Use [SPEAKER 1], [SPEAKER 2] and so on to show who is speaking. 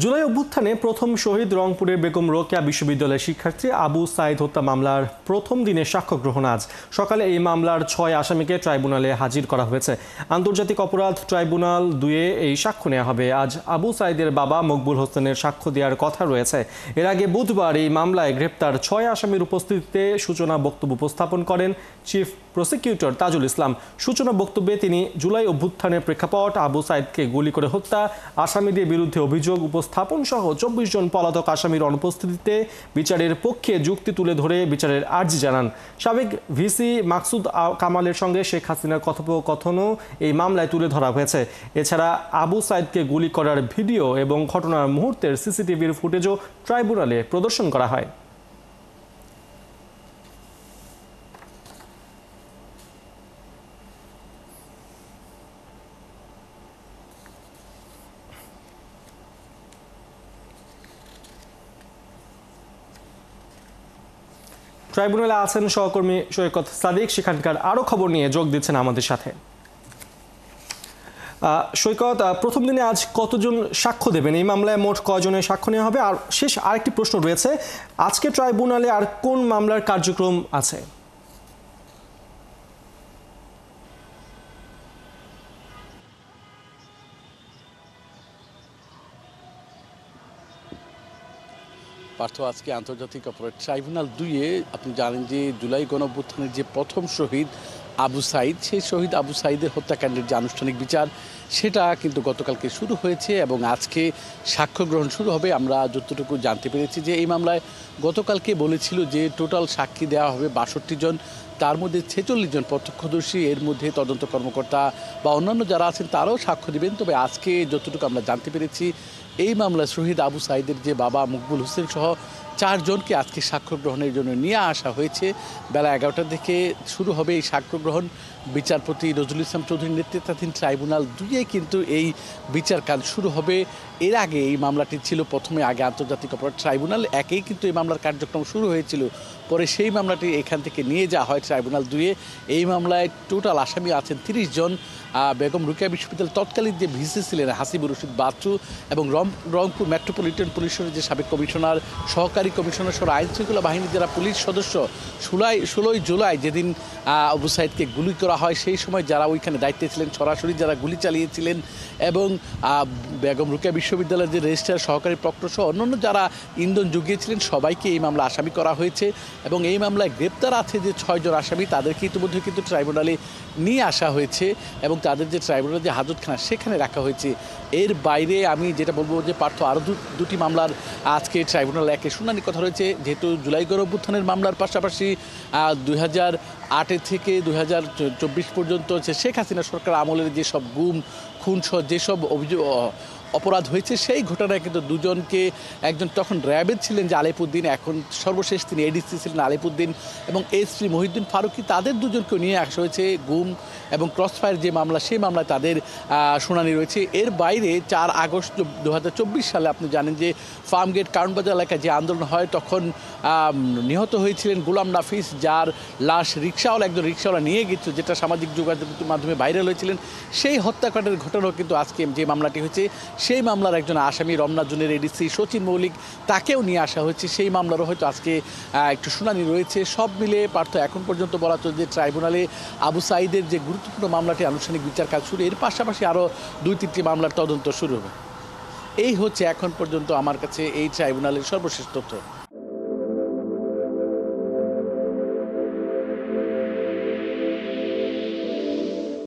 [SPEAKER 1] জুলাই অভ্যুত্থানে প্রথম শহীদ রংপুরের বেগম রোকেয়া বিশ্ববিদ্যালয়ের শিক্ষার্থী আবু সাইদ হত্যা মামলার প্রথম দিনে সাক্ষ্য গ্রহণ আজ সকালে। এই মামলার 6 আসামিকে ট্রাইব্যুনালে হাজির করা হয়েছে। আন্তর্জাতিক অপরাধ ট্রাইব্যুনাল 2-এ এই সাক্ষ্য নেওয়া হবে। আজ আবু সাইদের বাবা মকবুল হোসেনের সাক্ষ্য দেওয়ার কথা রয়েছে। এর আগে বুধবার এই মামলায় গ্রেপ্তার 6 আসামির উপস্থিতিতে সূচনা বক্তব্য উপস্থাপন করেন চিফ প্রসিকিউটর তাজুল ইসলাম। সূচনা বক্তব্যে তিনি জুলাই অভ্যুত্থানের প্রেক্ষাপট, আবু সাইদকে গুলি করে হত্যা, আসামিদের বিরুদ্ধে অভিযোগ উপস্থাপন সহ 24 জন পলাতক আসামির অনুপস্থিতিতে বিচারের পক্ষে যুক্তি তুলে ধরে বিচারের আর্জি জানান। সাবেক ভিসি মাকসুদ কামালের সঙ্গে শেখ হাসিনার কথোপকথনও এই মামলায় তুলে ধরা হয়েছে। এছাড়া আবু সাইদকে গুলি করার ভিডিও এবং ঘটনার মুহূর্তের সিসিটিভির ফুটেজও ট্রাইব্যুনালে প্রদর্শন করা হয়। ট্রাইব্যুনালে আছেন সহকর্মী সৈকত সাদিক, সেখানকার আরও খবর নিয়ে যোগ দিচ্ছেন আমাদের সাথে। সৈকত, প্রথম দিনে আজ কতজন সাক্ষ্য দেবেন? এই মামলায় মোট কয়জনের সাক্ষ্য নেওয়া হবে? আর শেষ আরেকটি প্রশ্ন রয়েছে, আজকে ট্রাইব্যুনালে আর কোন মামলার কার্যক্রম আছে?
[SPEAKER 2] পার্থ, আজকে আন্তর্জাতিক অপরাধ ট্রাইব্যুনাল 2-এ আপনি জানেন যে জুলাই গণঅভ্যুত্থানের যে প্রথম শহীদ আবু সাইদ, সেই শহীদ আবু সাইদের হত্যাকাণ্ডের যে আনুষ্ঠানিক বিচার সেটা কিন্তু গতকালকে শুরু হয়েছে এবং আজকে সাক্ষ্য গ্রহণ শুরু হবে। আমরা যতটুকু জানতে পেরেছি যে এই মামলায় গতকালকে বলেছিল যে টোটাল সাক্ষী দেওয়া হবে 62 জন, তার মধ্যে 46 জন প্রত্যক্ষদর্শী, এর মধ্যে তদন্ত কর্মকর্তা বা অন্যান্য যারা আছেন তারাও সাক্ষ্য দেবেন। তবে আজকে যতটুকু আমরা জানতে পেরেছি এই মামলায় শহীদ আবু সাইদের যে বাবা মকবুল হোসেন সহ 4 জনকে আজকে সাক্ষ্য গ্রহণের জন্য নিয়ে আসা হয়েছে। বেলা 11টার দিকে শুরু হবে এই সাক্ষ্য গ্রহণ। বিচারপতি নজরুল ইসলাম চৌধুরীর নেতৃত্বাধীন ট্রাইব্যুনাল 2-এ কিন্তু এই বিচার কাজ শুরু হবে। এর আগে এই মামলাটি ছিল প্রথমে আন্তর্জাতিক অপরাধ ট্রাইব্যুনাল 1-এই কিন্তু এই মামলার কার্যক্রম শুরু হয়েছিল। পরে সেই মামলাটি এখান থেকে নিয়ে যাওয়া হয় ট্রাইব্যুনাল 2-এ। এই মামলায় টোটাল আসামি আছেন 30 জন। বেগম রোকেয়া বিশ্ববিদ্যালয়ের তৎকালীন যে ভিসি ছিলেন হাসিবুর রশিদ বাচ্চু এবং রংপুর মেট্রোপলিটন পুলিশের যে সাবেক কমিশনার, সহকারী কমিশনার সহ আইন শৃঙ্খলা বাহিনীর যারা পুলিশ সদস্য 16 জুলাই যেদিন আবু সাইদকে গুলি করা হয় সেই সময় যারা ওইখানে দায়িত্বে ছিলেন, সরাসরি যারা গুলি চালিয়েছিলেন এবং বেগম রোকেয়া বিশ্ববিদ্যালয়ের যে রেজিস্ট্রার, সহকারী প্রক্টর সহ অন্যান্য যারা ইন্ধন জুগিয়েছিলেন সবাইকে এই মামলা আসামি করা হয়েছে এবং এই মামলায় গ্রেপ্তার আছে যে 6 জন আসামি তাদেরকে ইতিমধ্যে কিন্তু ট্রাইব্যুনালে নিয়ে আসা হয়েছে এবং তাদের যে ট্রাইব্যুনালের যে হাজতখানা সেখানে রাখা হয়েছে। এর বাইরে আমি যেটা বলবো যে পার্থ, আরও দুটি মামলার আজকে ট্রাইব্যুনাল 1-এ শুনানির কথা রয়েছে। যেহেতু জুলাই গণঅভ্যুত্থানের মামলার পাশাপাশি 2008 থেকে 2024 পর্যন্ত শেখ হাসিনা সরকার আমলের যেসব গুম খুন সহ যেসব অপরাধ হয়েছে সেই ঘটনায় কিন্তু দুজনকে, একজন তখন র্যাবের ছিলেন যে আলিপুদ্দিন, এখন সর্বশেষ তিনি এডিসি ছিলেন আলিপুদ্দিন, এবং এসপি মহিউদ্দিন ফারুকি, তাদের দুজনকেও নিয়ে আসা হয়েছে। গুম এবং ক্রসফায়ার যে মামলা সেই মামলায় তাদের শুনানি রয়েছে। এর বাইরে 4 আগস্ট 2024 সালে আপনি জানেন যে ফার্মগেট কারণবাজার এলাকায় যে আন্দোলন হয় তখন নিহত হয়েছিলেন গোলাম নাফিস, যার লাশ একজন রিক্সাওয়ালা নিয়ে গেছিল, যেটা সামাজিক যোগাযোগের মাধ্যমে ভাইরাল হয়েছিলেন। সেই হত্যাকাণ্ডের ঘটনাও কিন্তু আজকে যে মামলাটি হয়েছে সেই মামলার একজন আসামি রমনা জোনের এডিসি সচিন মৌলিক, তাকেও নিয়ে আসা হয়েছে। সেই মামলারও হয়তো আজকে একটু শুনানি রয়েছে। সব মিলে পার্থ এখন পর্যন্ত বলা চলছে যে ট্রাইব্যুনালে আবু সাইদের যে গুরুত্বপূর্ণ মামলাটি আনুষ্ঠানিক বিচার কাজ শুরু, এর পাশাপাশি আরও 2-3টি মামলার তদন্ত শুরু হবে। এই হচ্ছে এখন পর্যন্ত আমার কাছে এই ট্রাইব্যুনালের সর্বশেষ তথ্য।